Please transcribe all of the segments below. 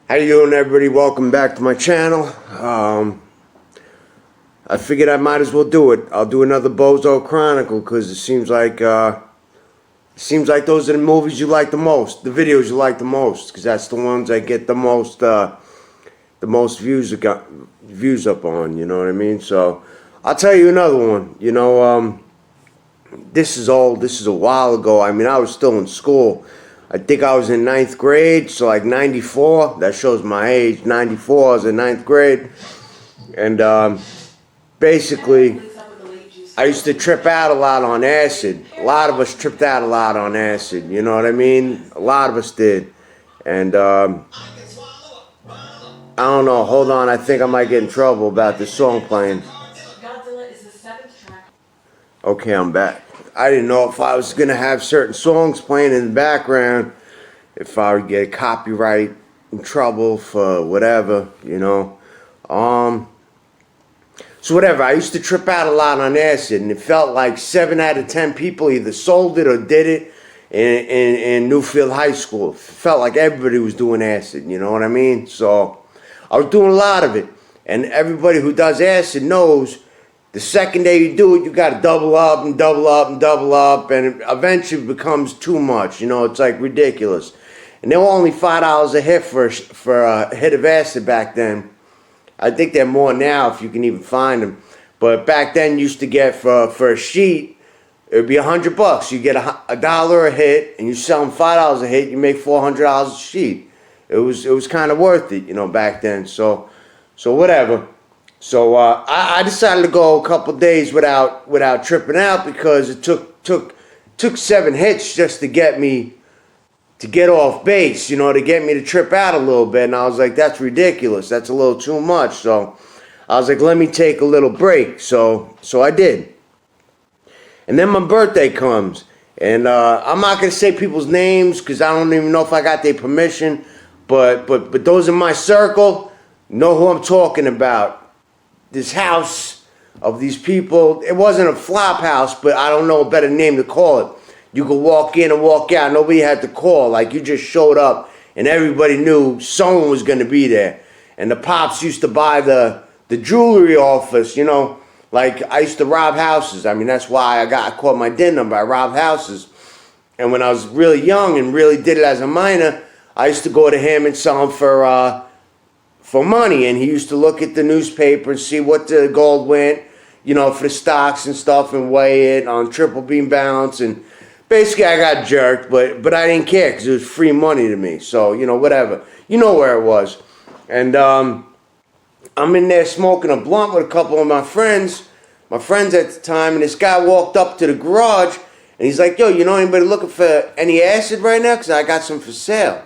How you doing, everybody? Welcome back to my channel. I figured I might as well do it. I'll do another Bozo Chronicle because it seems like those are the movies you like the most, the videos you like the most, because that's the ones I get the most views up on. You know what I mean? So I'll tell you another one. This is old. This is a while ago. I mean, I was still in school. I think I was in 9th grade, so like 94. That shows my age. 94, I was in 9th grade. And basically, I used to trip out a lot on acid. A lot of us tripped out a lot on acid, you know what I mean? A lot of us did. And I don't know, hold on, I think I might get in trouble about this song playing. Godzilla is the 7th track. Okay, I'm back. I didn't know if I was going to have certain songs playing in the background, if I would get copyright in trouble for whatever, you know. So whatever, I used to trip out a lot on acid, and it felt like 7 out of 10 people either sold it or did it in Newfield High School. It felt like everybody was doing acid, you know what I mean? So I was doing a lot of it, and everybody who does acid knows the second day you do it, you got to double up and double up and double up, and it eventually becomes too much. You know, it's like ridiculous. And they were only $5 a hit for a hit of acid back then. I think they're more now if you can even find them. But back then, you used to get for a sheet, it would be $100. You get a dollar a hit, and you sell them $5 a hit. You make $400 a sheet. It was kind of worth it, you know, back then. So whatever. So I decided to go a couple days without tripping out because it took 7 hits just to get off base, you know, to get me to trip out a little bit. And I was like, that's ridiculous. That's a little too much. So I was like, let me take a little break. So I did. And then my birthday comes, and I'm not gonna say people's names because I don't even know if I got their permission. But those in my circle know who I'm talking about. This house of these people, it wasn't a flop house, but I don't know a better name to call it. You could walk in and walk out. Nobody had to call. Like, you just showed up, and everybody knew someone was going to be there. And the pops used to buy the jewelry office, you know. Like, I used to rob houses. I mean, that's why I caught my DIN number. I robbed houses. And when I was really young and really did it as a minor, I used to go to him and sell them for money, and he used to look at the newspaper and see what the gold went, you know, for the stocks and stuff, and weigh it on triple beam balance. And basically I got jerked, but I didn't care because it was free money to me. So, you know, whatever. You know where it was. And I'm in there smoking a blunt with a couple of my friends at the time, and this guy walked up to the garage, and he's like, yo, you know anybody looking for any acid right now? Because I got some for sale.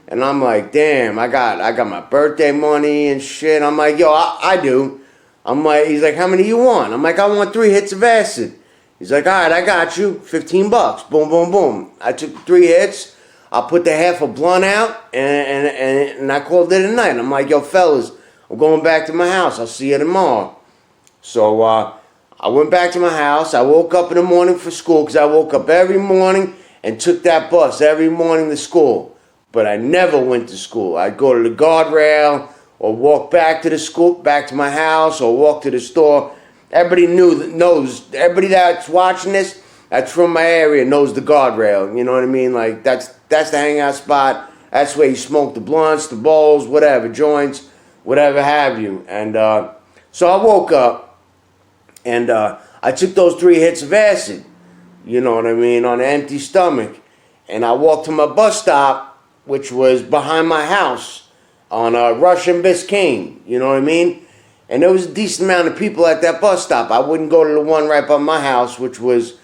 And I'm like, damn, I got my birthday money and shit. I'm like, yo, I do. I'm like, he's like, how many you want? I'm like, I want 3 hits of acid. He's like, all right, I got you, $15. Boom, boom, boom. I took 3 hits. I put the half a blunt out, and I called it a night. I'm like, yo, fellas, I'm going back to my house. I'll see you tomorrow. So I went back to my house. I woke up in the morning for school because I woke up every morning and took that bus every morning to school. But I never went to school. I'd go to the guardrail or walk back to the school, back to my house, or walk to the store. Everybody knows, everybody that's watching this, that's from my area, knows the guardrail. You know what I mean? Like, that's the hangout spot. That's where you smoke the blunts, the bowls, whatever, joints, whatever have you. And so I woke up, and I took those 3 hits of acid, you know what I mean, on an empty stomach. And I walked to my bus stop, which was behind my house on Rush and Biscayne, you know what I mean? And there was a decent amount of people at that bus stop. I wouldn't go to the one right by my house, which was,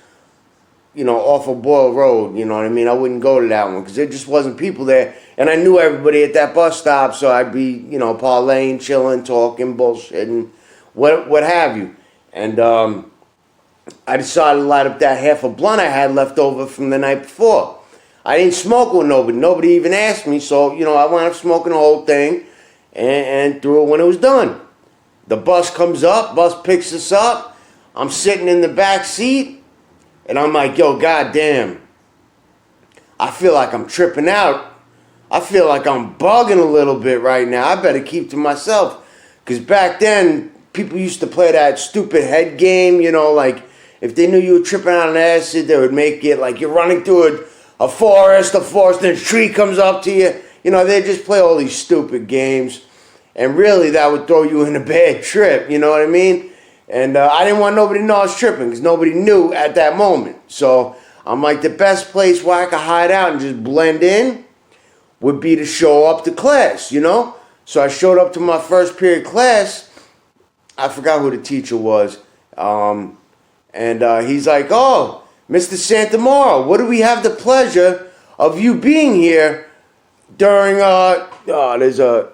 you know, off of Boyle Road, you know what I mean? I wouldn't go to that one because there just wasn't people there. And I knew everybody at that bus stop, so I'd be, you know, parlaying, chilling, talking, bullshitting, what have you. And I decided to light up that half a blunt I had left over from the night before. I didn't smoke with nobody. Nobody even asked me. So, you know, I wound up smoking the whole thing and threw it when it was done. The bus comes up. Bus picks us up. I'm sitting in the back seat. And I'm like, yo, goddamn. I feel like I'm tripping out I feel like I'm bugging a little bit right now. I better keep to myself. Because back then, people used to play that stupid head game, you know, like if they knew you were tripping on acid, they would make it like you're running through a forest, and a tree comes up to you. You know, they just play all these stupid games. And really, that would throw you in a bad trip, you know what I mean? And I didn't want nobody to know I was tripping because nobody knew at that moment. So I'm like, the best place where I could hide out and just blend in would be to show up to class, you know? So I showed up to my first period class. I forgot who the teacher was. He's like, oh, Mr. Santamaro, what do we have the pleasure of you being here during, there's a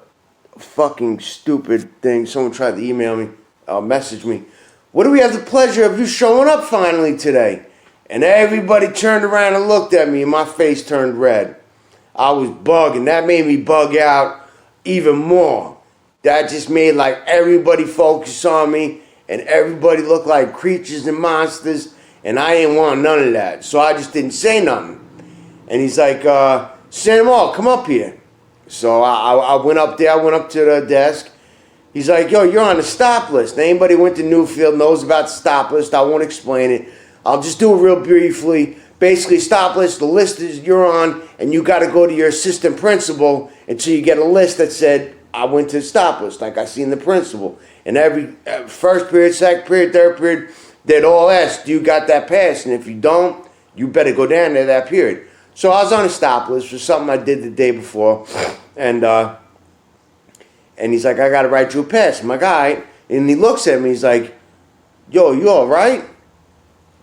fucking stupid thing. Someone tried to email me, message me. What do we have the pleasure of you showing up finally today? And everybody turned around and looked at me and my face turned red. I was bugging. That made me bug out even more. That just made like everybody focus on me and everybody looked like creatures and monsters, and I didn't want none of that. So I just didn't say nothing. And he's like, Santamaro, come up here. So I went up there, I went up to the desk. He's like, yo, you're on the stop list. Anybody who went to Newfield knows about the stop list. I won't explain it. I'll just do it real briefly. Basically, stop list, the list is you're on, and you got to go to your assistant principal until you get a list that said, I went to the stop list, like I seen the principal. And every first period, second period, third period, they'd all ask, do you got that pass? And if you don't, you better go down there that period. So I was on a stop list for something I did the day before. And he's like, I got to write you a pass. I'm like, all right. And he looks at me, he's like, yo, you all right?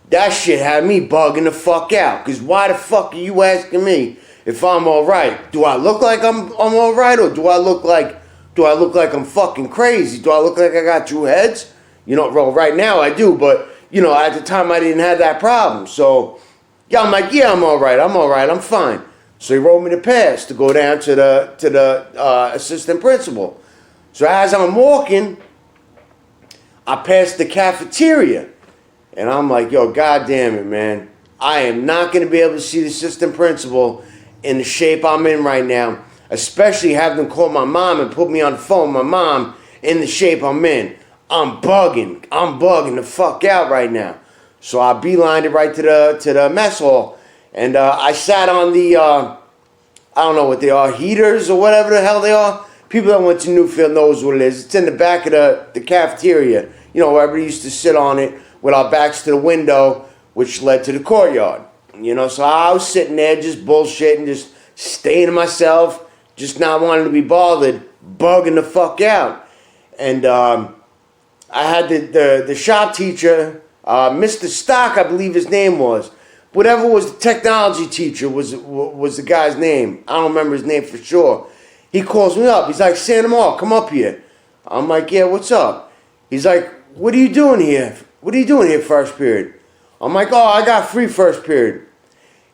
That shit had me bugging the fuck out. Because why the fuck are you asking me if I'm all right? Do I look like I'm all right, or do I look like I'm fucking crazy? Do I look like I got two heads? You know, well, right now I do, but, you know, at the time I didn't have that problem. So, yeah, I'm like, yeah, I'm all right, I'm fine. So he wrote me the pass to go down to the assistant principal. So as I'm walking, I passed the cafeteria. And I'm like, yo, God damn it, man. I am not going to be able to see the assistant principal in the shape I'm in right now. Especially have them call my mom and put me on the phone with my mom in the shape I'm in. I'm bugging. I'm bugging the fuck out right now. So I beelined it right to the mess hall. And I sat on the, I don't know what they are, heaters or whatever the hell they are. People that went to Newfield knows what it is. It's in the back of the cafeteria. You know, where everybody used to sit on it with our backs to the window, which led to the courtyard. You know, so I was sitting there just bullshitting, just staying to myself, just not wanting to be bothered, bugging the fuck out. And I had the shop teacher, Mr. Stock, I believe his name was. Whatever was the technology teacher was the guy's name. I don't remember his name for sure. He calls me up. He's like, Santamaro, come up here. I'm like, yeah, what's up? He's like, what are you doing here? What are you doing here first period? I'm like, oh, I got free first period.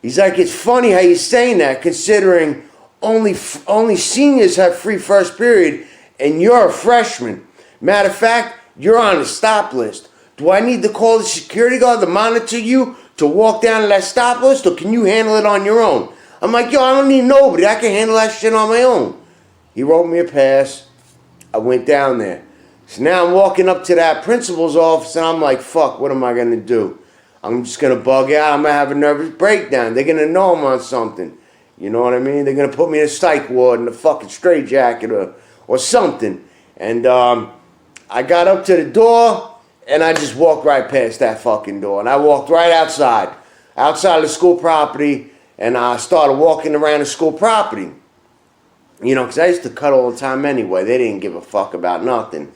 He's like, it's funny how you're saying that, considering only seniors have free first period, and you're a freshman. Matter of fact, you're on the stop list. Do I need to call the security guard to monitor you to walk down to that stop list, or can you handle it on your own? I'm like, yo, I don't need nobody. I can handle that shit on my own. He wrote me a pass. I went down there. So now I'm walking up to that principal's office, and I'm like, fuck, what am I going to do? I'm just going to bug out. I'm going to have a nervous breakdown. They're going to know I'm on something. You know what I mean? They're going to put me in a psych ward in a fucking straitjacket or something. And I got up to the door, and I just walked right past that fucking door. And I walked right outside of the school property, and I started walking around the school property. You know, because I used to cut all the time anyway. They didn't give a fuck about nothing.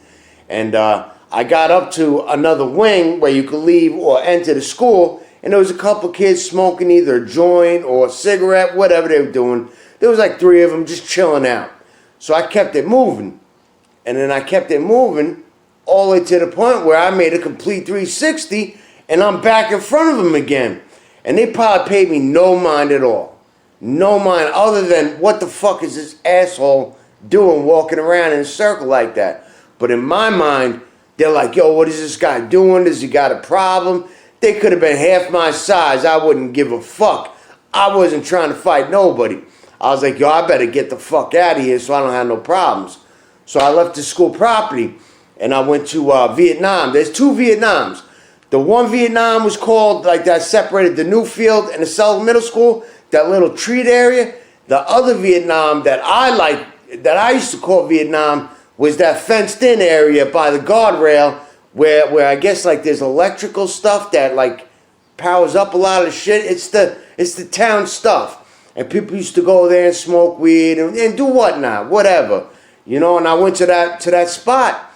And I got up to another wing where you could leave or enter the school, and there was a couple kids smoking either a joint or a cigarette, whatever they were doing. There was like 3 of them just chilling out. So I kept it moving. And then I kept it moving all the way to the point where I made a complete 360, and I'm back in front of them again. And they probably paid me no mind at all. No mind, other than what the fuck is this asshole doing walking around in a circle like that? But in my mind, they're like, yo, what is this guy doing? Does he got a problem? They could have been half my size. I wouldn't give a fuck. I wasn't trying to fight nobody. I was like, yo, I better get the fuck out of here so I don't have no problems. So I left the school property and I went to Vietnam. There's two Vietnams. The one Vietnam was called, like, that separated the Newfield and the Sullivan Middle School, that little treat area. The other Vietnam that I used to call Vietnam, was that fenced in area by the guardrail where I guess, like, there's electrical stuff that, like, powers up a lot of shit. It's the town stuff. And people used to go there and smoke weed and do whatnot, whatever. You know, and I went to that spot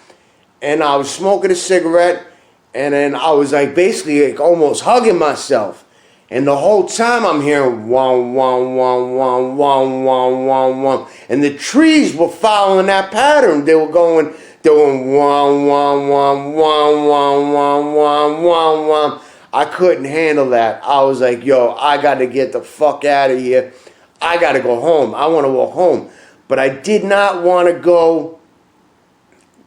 and I was smoking a cigarette and then I was, like, basically, like, almost hugging myself. And the whole time I'm hearing wong, wong, wong, wong, wong, wong, wong, wong. And the trees were following that pattern. They were going wong, wong, wong, wong, wong, wong, wong, wong, wong. I couldn't handle that. I was like, yo, I got to get the fuck out of here. I got to go home. I want to walk home. But I did not want to go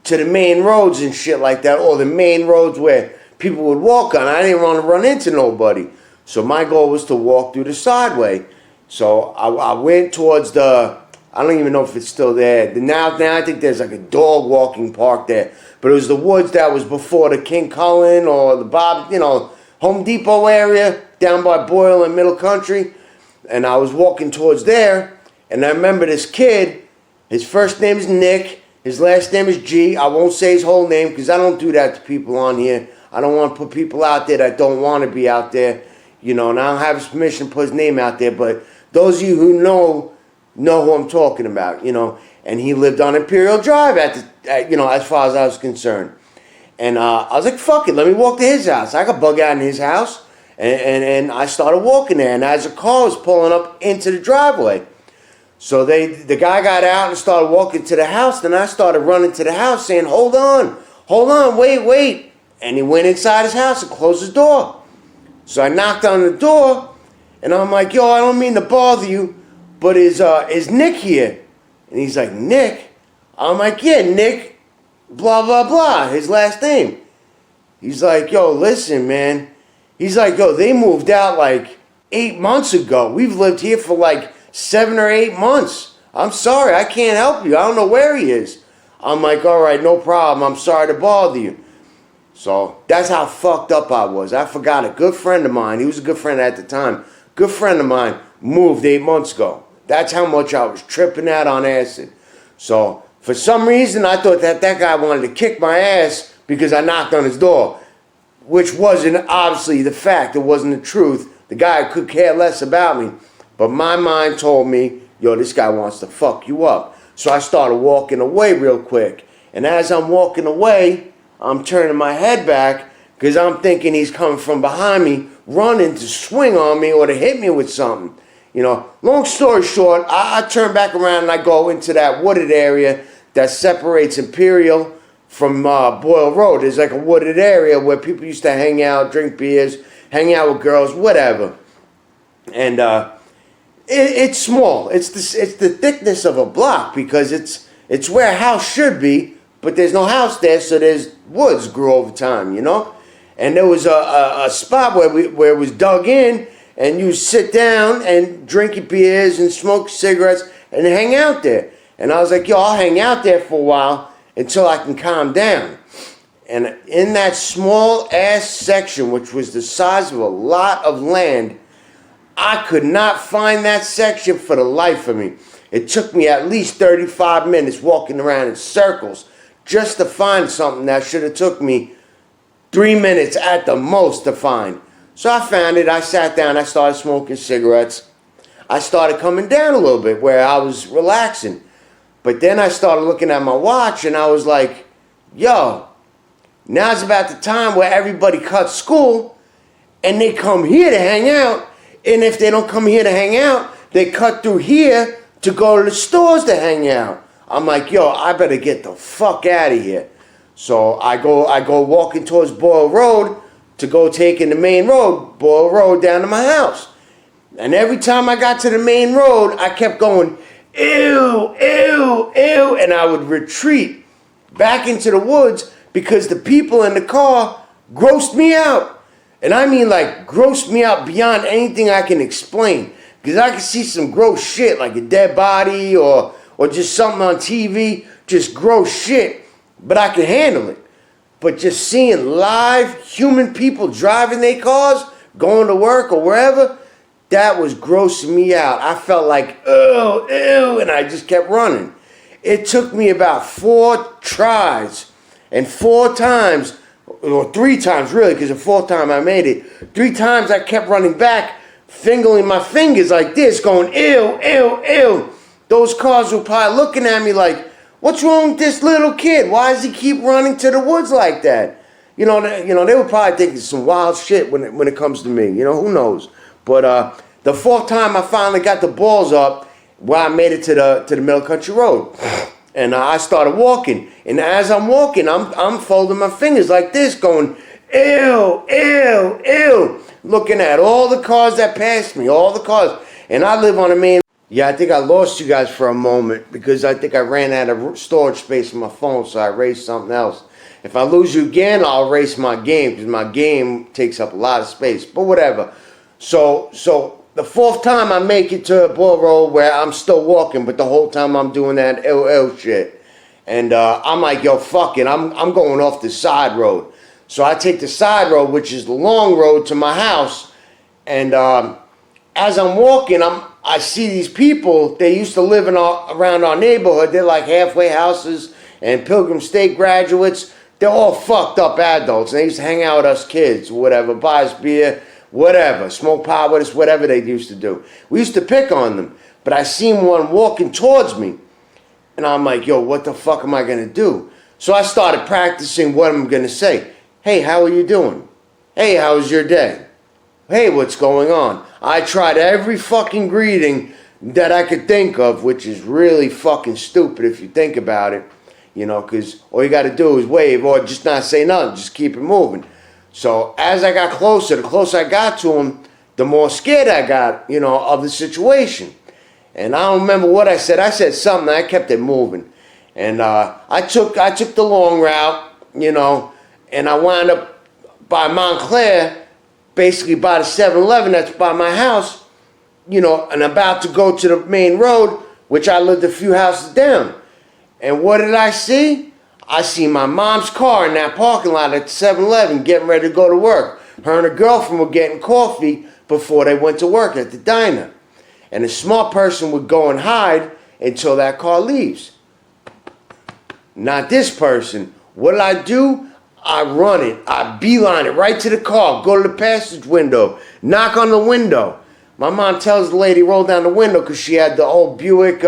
to the main roads and shit like that, or the main roads where people would walk on. I didn't want to run into nobody. So my goal was to walk through the sideway. So I went towards I don't even know if it's still there. Now I think there's like a dog walking park there. But it was the woods that was before the King Cullen or the Home Depot area down by Boyle and Middle Country. And I was walking towards there. And I remember this kid, his first name is Nick. His last name is G. I won't say his whole name because I don't do that to people on here. I don't want to put people out there that don't want to be out there. You know, and I don't have his permission to put his name out there, but those of you who know who I'm talking about, you know. And he lived on Imperial Drive as far as I was concerned. And I was like, fuck it, let me walk to his house. I could bug out in his house. And I started walking there. And as the car was pulling up into the driveway, so the guy got out and started walking to the house. Then I started running to the house saying, hold on, wait. And he went inside his house and closed his door. So I knocked on the door, and I'm like, yo, I don't mean to bother you, but is Nick here? And he's like, Nick? I'm like, yeah, Nick, blah, blah, blah, his last name. He's like, yo, listen, man. He's like, yo, they moved out like 8 months ago. We've lived here for like 7 or 8 months. I'm sorry, I can't help you. I don't know where he is. I'm like, all right, no problem. I'm sorry to bother you. So that's how fucked up I was. I forgot a good friend of mine. He was a good friend at the time. Good friend of mine moved 8 months ago. That's how much I was tripping out on acid. So for some reason, I thought that guy wanted to kick my ass because I knocked on his door, which wasn't obviously the fact. It wasn't the truth. The guy could care less about me. But my mind told me, yo, this guy wants to fuck you up. So I started walking away real quick. And as I'm walking away, I'm turning my head back because I'm thinking he's coming from behind me, running to swing on me or to hit me with something. You know, long story short, I turn back around and I go into that wooded area that separates Imperial from Boyle Road. There's like a wooded area where people used to hang out, drink beers, hang out with girls, whatever. And it's small. It's the thickness of a block because it's where a house should be, but there's no house there, so there's woods grew over time, you know? And there was a spot where it was dug in, and you sit down and drink your beers and smoke cigarettes and hang out there. And I was like, yo, I'll hang out there for a while until I can calm down. And in that small-ass section, which was the size of a lot of land, I could not find that section for the life of me. It took me at least 35 minutes walking around in circles just to find something that should have took me 3 minutes at the most to find. So I found it. I sat down. I started smoking cigarettes. I started coming down a little bit where I was relaxing. But then I started looking at my watch and I was like, yo, now's about the time where everybody cuts school and they come here to hang out. And if they don't come here to hang out, they cut through here to go to the stores to hang out. I'm like, yo, I better get the fuck out of here. So I go walking towards Boyle Road to go taking the main road, Boyle Road, down to my house. And every time I got to the main road, I kept going, ew, ew, ew, and I would retreat back into the woods because the people in the car grossed me out. And I mean like grossed me out beyond anything I can explain. Because I could see some gross shit, like a dead body or just something on TV, just gross shit, but I could handle it. But just seeing live human people driving their cars, going to work or wherever, that was grossing me out. I felt like, ew, ew, and I just kept running. It took me about 4 tries, and 4 times, or 3 times really, because the 4th time I made it, 3 times I kept running back, fingering my fingers like this, going, ew, ew, ew. Those cars were probably looking at me like, what's wrong with this little kid? Why does he keep running to the woods like that? They were probably thinking some wild shit when it comes to me. Who knows? But the 4th time I finally got the balls up, where I made it to the Middle Country Road, and I started walking. And as I'm walking, I'm folding my fingers like this, going, ew, ew, ew, looking at all the cars that passed me, all the cars. And I live on a main. Yeah, I think I lost you guys for a moment because I think I ran out of storage space on my phone, so I erased something else. If I lose you again, I'll erase my game because my game takes up a lot of space. But whatever. So the 4th time I make it to a Bull Road where I'm still walking, but the whole time I'm doing that ill shit. And I'm like, yo, fuck it. I'm going off the side road. So I take the side road, which is the long road to my house. And as I'm walking, I see these people. They used to live around our neighborhood. They're like halfway houses and Pilgrim State graduates. They're all fucked up adults. And they used to hang out with us kids, whatever, buy us beer, whatever, smoke pot with us, whatever they used to do. We used to pick on them. But I seen one walking towards me. And I'm like, yo, what the fuck am I going to do? So I started practicing what I'm going to say. Hey, how are you doing? Hey, how was your day? Hey, what's going on? I tried every fucking greeting that I could think of, which is really fucking stupid if you think about it, because all you got to do is wave or just not say nothing, just keep it moving. So as I got closer, the closer I got to him, the more scared I got, of the situation. And I don't remember what I said. I said something. I kept it moving. And I took the long route, and I wound up by Montclair, basically by the 7-Eleven that's by my house, and about to go to the main road, which I lived a few houses down. And what did I see? I see my mom's car in that parking lot at the 7-Eleven getting ready to go to work. Her and her girlfriend were getting coffee before they went to work at the diner. And a smart person would go and hide until that car leaves. Not this person. What did I do? I run it. I beeline it right to the car. Go to the passage window. Knock on the window. My mom tells the lady roll down the window because she had the old Buick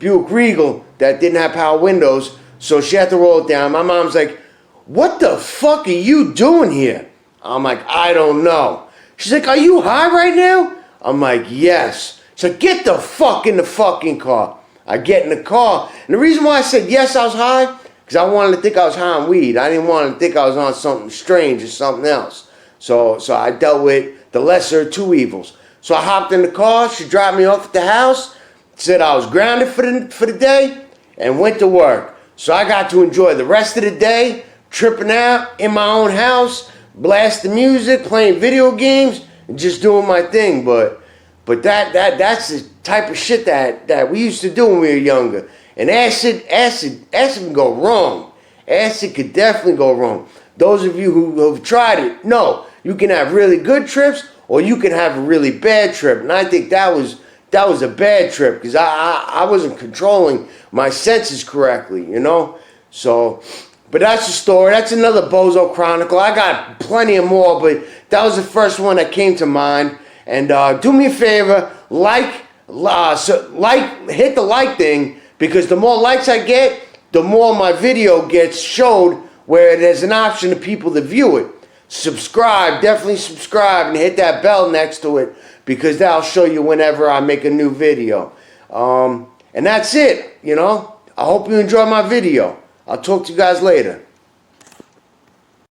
Regal that didn't have power windows. So she had to roll it down. My mom's like, what the fuck are you doing here? I'm like, I don't know. She's like, are you high right now? I'm like, yes. So get the fuck in the fucking car. I get in the car. And the reason why I said yes, I was high, because I wanted to think I was high on weed. I didn't want to think I was on something strange or something else. So I dealt with the lesser of two evils. So I hopped in the car. She dropped me off at the house. Said I was grounded for the day and went to work. So I got to enjoy the rest of the day, tripping out in my own house, blasting music, playing video games, and just doing my thing. But that's the type of shit that we used to do when we were younger. And acid can go wrong. Acid could definitely go wrong. Those of you who have tried it, no, you can have really good trips or you can have a really bad trip. And I think that was a bad trip because I wasn't controlling my senses correctly, So, but that's the story. That's another Bozo Chronicle. I got plenty of more, but that was the first one that came to mind. And do me a favor, hit the like thing, because the more likes I get, the more my video gets showed where there's an option to people to view it. Subscribe, definitely subscribe, and hit that bell next to it, because that'll show you whenever I make a new video. And that's it, I hope you enjoy my video. I'll talk to you guys later.